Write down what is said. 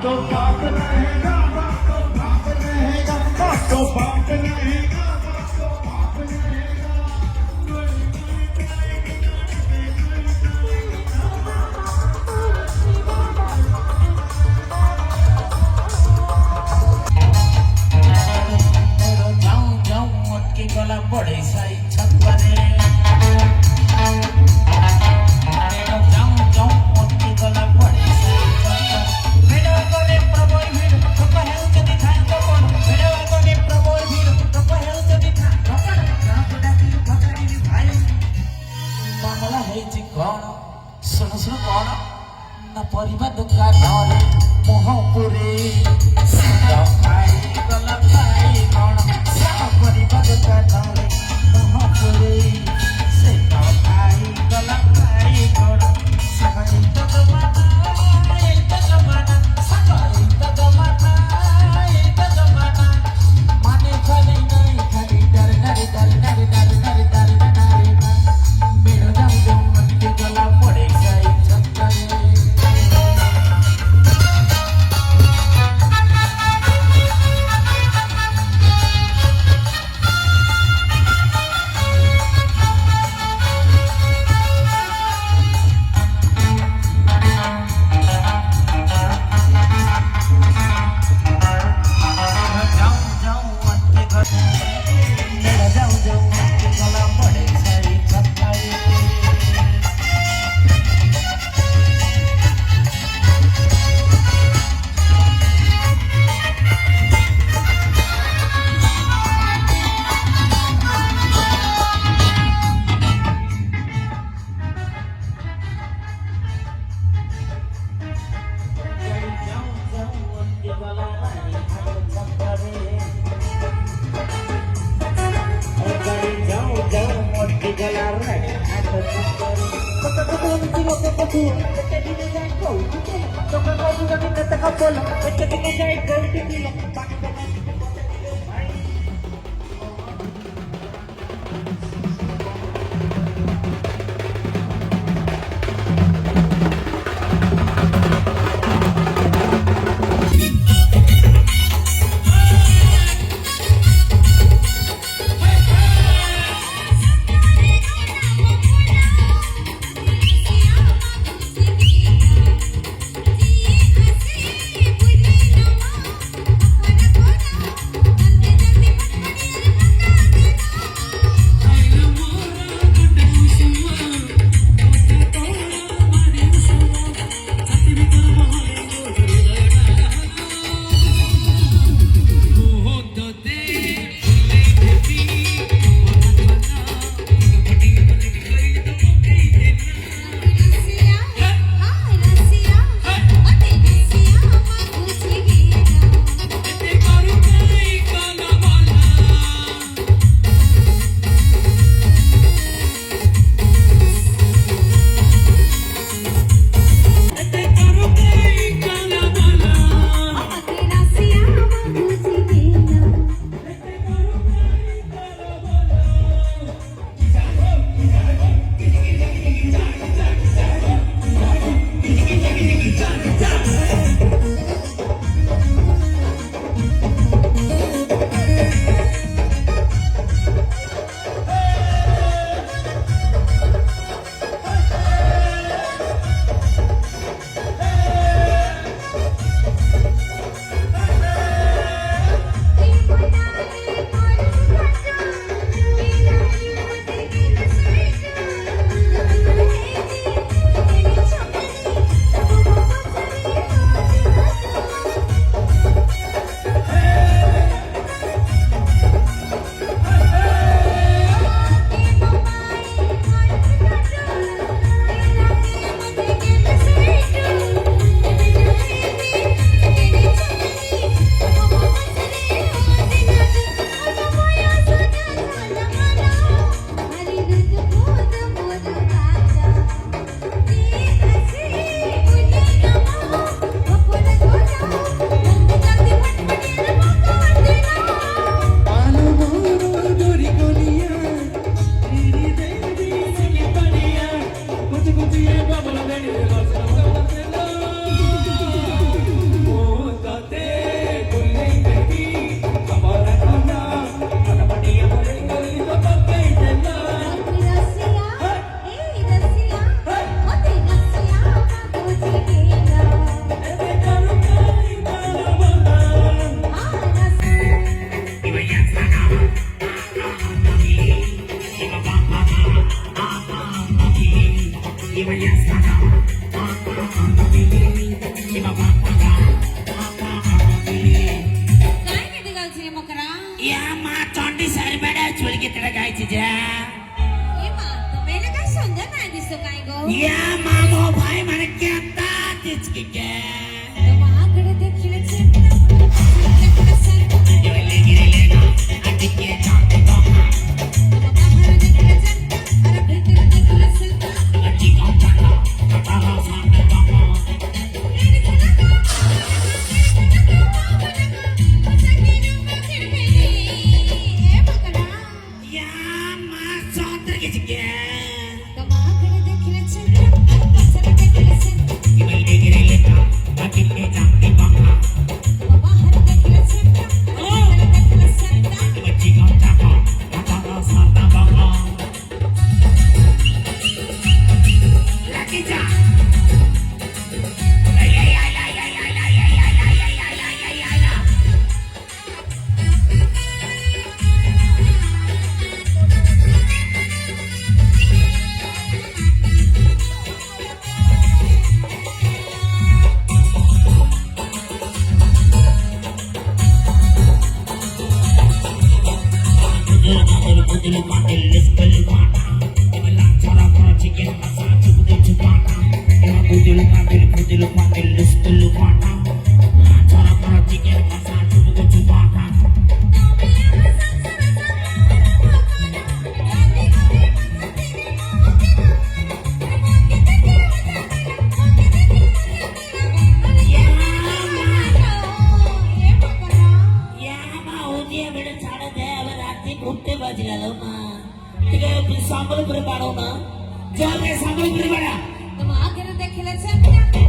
तो बाप रहेगा, बाप तो बाप रहेगा, बाप तो बाप रहेगा, बाप तो बाप रहेगा। जाऊं जाऊं अटके गला पड़े साई छप्परे सुन सुन कौन ना परिवा दुकान मोहपुरी खाई गला खाई कौन परिवा दुकान मोहपुरी से खाई गला खाई कौन सगाई तो जमाना एक जमाना सगाई तो जमाना एक जमाना माने खाली नहीं खाली डर डर डर डर डर डर डर डर मेरा जाऊं जाऊं अटके गला पड़े साई छक्करे काय किती गावची मकरा या मा चंडी सरबडा चुलकी तडा गायची जा ए मा तुम्हाला काय सुंदर नाही दिसतो काय गो या मामो भाई મને કહેતા तीच की के माकडे देखील चेतना जोले गिरले ना आती के चांटे बाबा बाहेर देखील चेतना अरे भीतर देखील चेतना अटी का चाटा चाटा सामने बाबा या मा चंद्र की के जोले गिरले ना आती के चांटे बाबा अटी का चाटा चाटा सामने बाबा लकी जा ay ay ay ay ay ay ay ay ay ay ay ay ay Putih pakai listrik mata, emalah cara percikan masa cukup cupata. Ema putih pakai listrik mata, cara percikan masa cukup cupata. Ya mau dia beda cara deh, berarti bukti bajil lo mah. Tiga sambal berbaru na, jangan sambal berbaru. देखील चेतना